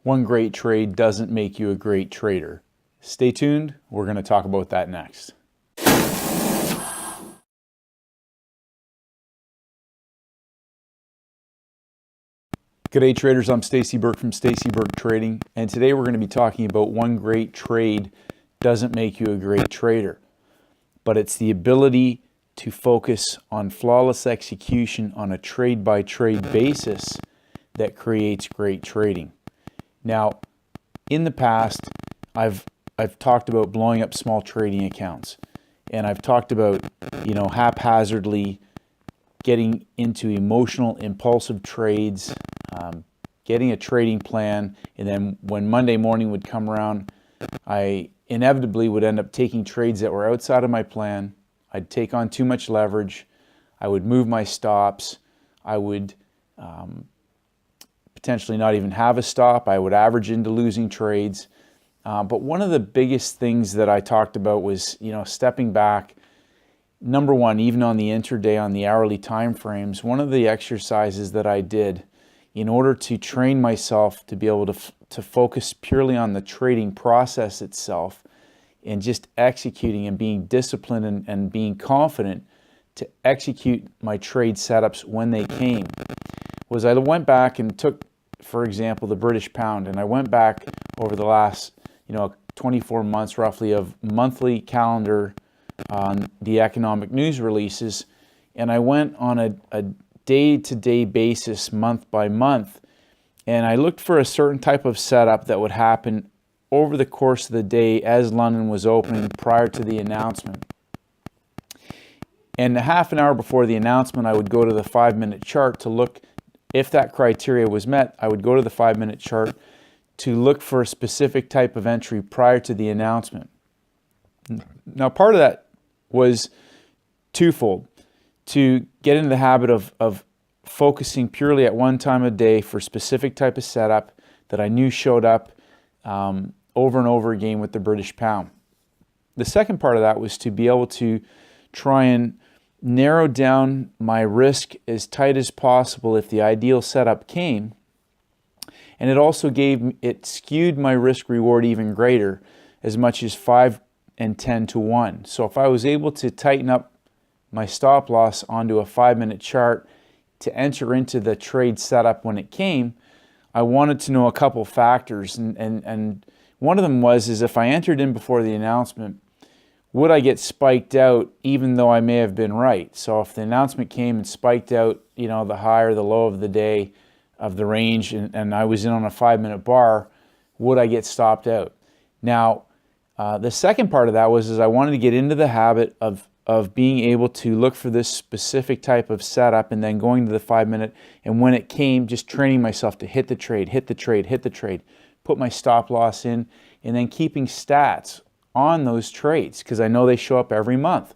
One great trade doesn't make you a great trader. Stay tuned, we're going to talk about that next. G'day traders, I'm Stacey Burke from Stacey Burke Trading, and today we're going to be talking about one great trade doesn't make you a great trader, but it's the ability to focus on flawless execution on a trade-by-trade basis that creates great trading. Now, in the past, I've talked about blowing up small trading accounts, and I've talked about, haphazardly getting into emotional, impulsive trades, getting a trading plan, and then when Monday morning would come around, I inevitably would end up taking trades that were outside of my plan. I'd take on too much leverage. I would move my stops. I would potentially not even have a stop. I would average into losing trades. But one of the biggest things that I talked about was, stepping back. Number one, even on the intraday, on the hourly time frames, one of the exercises that I did in order to train myself to be able to focus purely on the trading process itself and just executing and being disciplined and being confident to execute my trade setups when they came, was I went back and took, for example, the British pound, and I went back over the last 24 months roughly of monthly calendar on the economic news releases, and I went on a day-to-day basis, month by month, and I looked for a certain type of setup that would happen over the course of the day as London was opening prior to the announcement. And a half an hour before the announcement, I would go to the 5-minute chart to look if that criteria was met. I would go to the 5-minute chart to look for a specific type of entry prior to the announcement. Now, part of that was twofold: to get into the habit of focusing purely at one time of day for a specific type of setup that I knew showed up over and over again with the British pound. The second part of that was to be able to try and narrow down my risk as tight as possible if the ideal setup came, and it skewed my risk reward even greater, as much as 5 and 10 to 1. So if I was able to tighten up my stop loss onto a 5-minute chart to enter into the trade setup when it came, I wanted to know a couple factors, and one of them was if I entered in before the announcement, would I get spiked out even though I may have been right? So if the announcement came and spiked out, the high or the low of the day of the range, and I was in on a 5-minute bar, would I get stopped out? Now, the second part of that was I wanted to get into the habit of being able to look for this specific type of setup and then going to the 5-minute, and when it came, just training myself to hit the trade, put my stop loss in, and then keeping stats on those trades because I know they show up every month.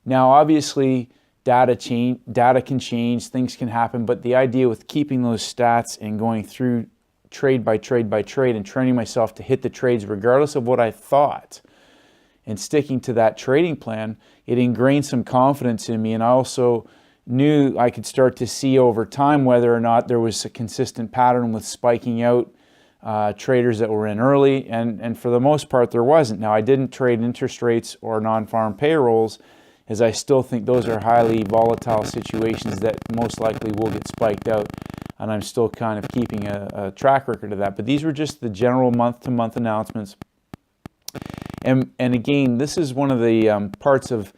Now, obviously, data can change, things can happen, but the idea with keeping those stats and going through trade by trade by trade and training myself to hit the trades regardless of what I thought and sticking to that trading plan, it ingrained some confidence in me, and I also knew I could start to see over time whether or not there was a consistent pattern with spiking out traders that were in early, and for the most part there wasn't. Now, I didn't trade interest rates or non-farm payrolls, as I still think those are highly volatile situations that most likely will get spiked out, and I'm still kind of keeping a track record of that. But these were just the general month-to-month announcements. And again, this is one of the parts of,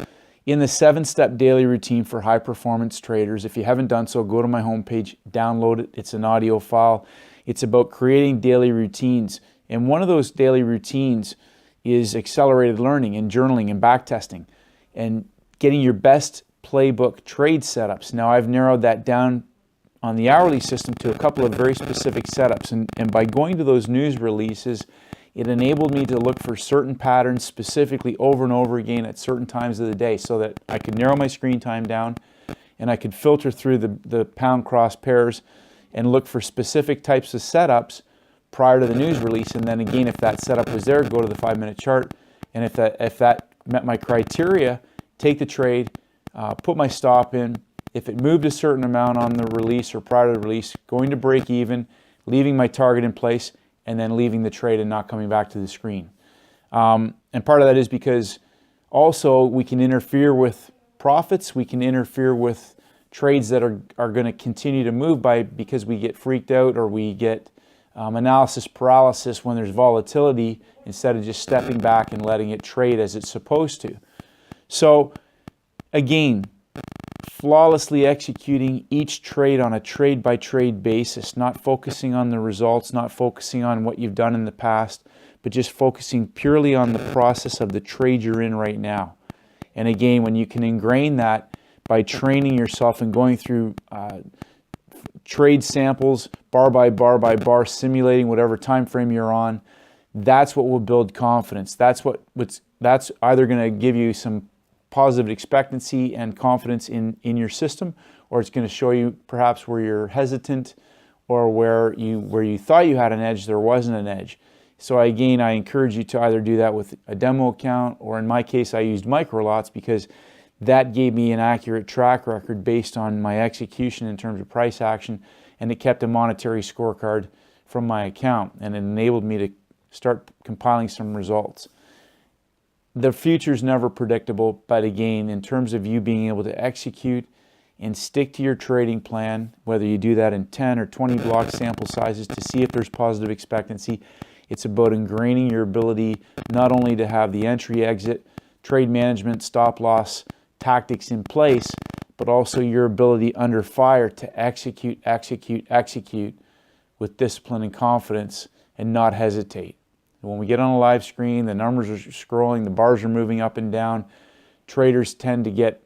in the 7-step daily routine for high-performance traders. If you haven't done so, go to my homepage, download it. It's an audio file. It's about creating daily routines. And one of those daily routines is accelerated learning and journaling and backtesting and getting your best playbook trade setups. Now, I've narrowed that down on the hourly system to a couple of very specific setups. And by going to those news releases, it enabled me to look for certain patterns specifically over and over again at certain times of the day so that I could narrow my screen time down and I could filter through the pound cross pairs and look for specific types of setups prior to the news release. And then again, if that setup was there, go to the 5-minute chart. And if that met my criteria, take the trade, put my stop in. If it moved a certain amount on the release or prior to the release, going to break even, leaving my target in place, and then leaving the trade and not coming back to the screen. And part of that is because also we can interfere with profits, we can interfere with trades that are going to continue to move because we get freaked out, or we get analysis paralysis when there's volatility, instead of just stepping back and letting it trade as it's supposed to. So again, flawlessly executing each trade on a trade-by-trade basis, not focusing on the results, not focusing on what you've done in the past, but just focusing purely on the process of the trade you're in right now. And again, when you can ingrain that by training yourself and going through trade samples, bar by bar by bar, simulating whatever time frame you're on, that's what will build confidence. That's either going to give you some positive expectancy and confidence in your system, or it's going to show you perhaps where you're hesitant, or where you thought you had an edge, there wasn't an edge. So again, I encourage you to either do that with a demo account, or in my case, I used micro lots because that gave me an accurate track record based on my execution in terms of price action, and it kept a monetary scorecard from my account, and it enabled me to start compiling some results. The future's never predictable, but again, in terms of you being able to execute and stick to your trading plan, whether you do that in 10 or 20 block sample sizes to see if there's positive expectancy, it's about ingraining your ability not only to have the entry, exit, trade management, stop loss tactics in place, but also your ability under fire to execute with discipline and confidence and not hesitate. When we get on a live screen, the numbers are scrolling, the bars are moving up and down, traders tend to get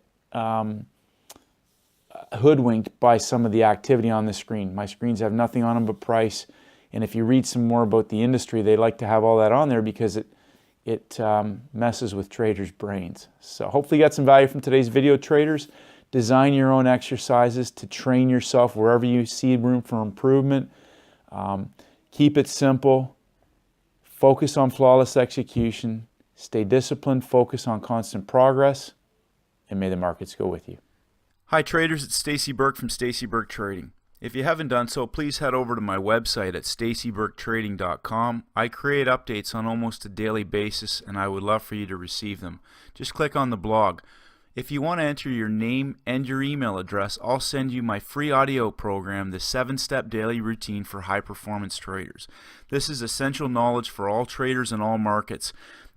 hoodwinked by some of the activity on the screen. My screens have nothing on them but price, and if you read some more about the industry, they like to have all that on there because it messes with traders' brains. So hopefully you got some value from today's video, traders. Design your own exercises to train yourself wherever you see room for improvement. Keep it simple. Focus on flawless execution. Stay disciplined. Focus on constant progress. And may the markets go with you. Hi traders, it's Stacey Burke from Stacey Burke Trading. If you haven't done so, please head over to my website at staceyburketrading.com. I create updates on almost a daily basis, and I would love for you to receive them. Just click on the blog. If you want to enter your name and your email address, I'll send you my free audio program, the 7-Step Daily Routine for High Performance Traders. This is essential knowledge for all traders in all markets,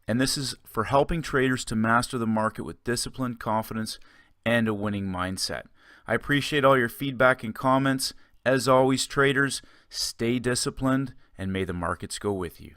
and this is for helping traders to master the market with discipline, confidence, and a winning mindset. I appreciate all your feedback and comments. As always, traders, stay disciplined, and may the markets go with you.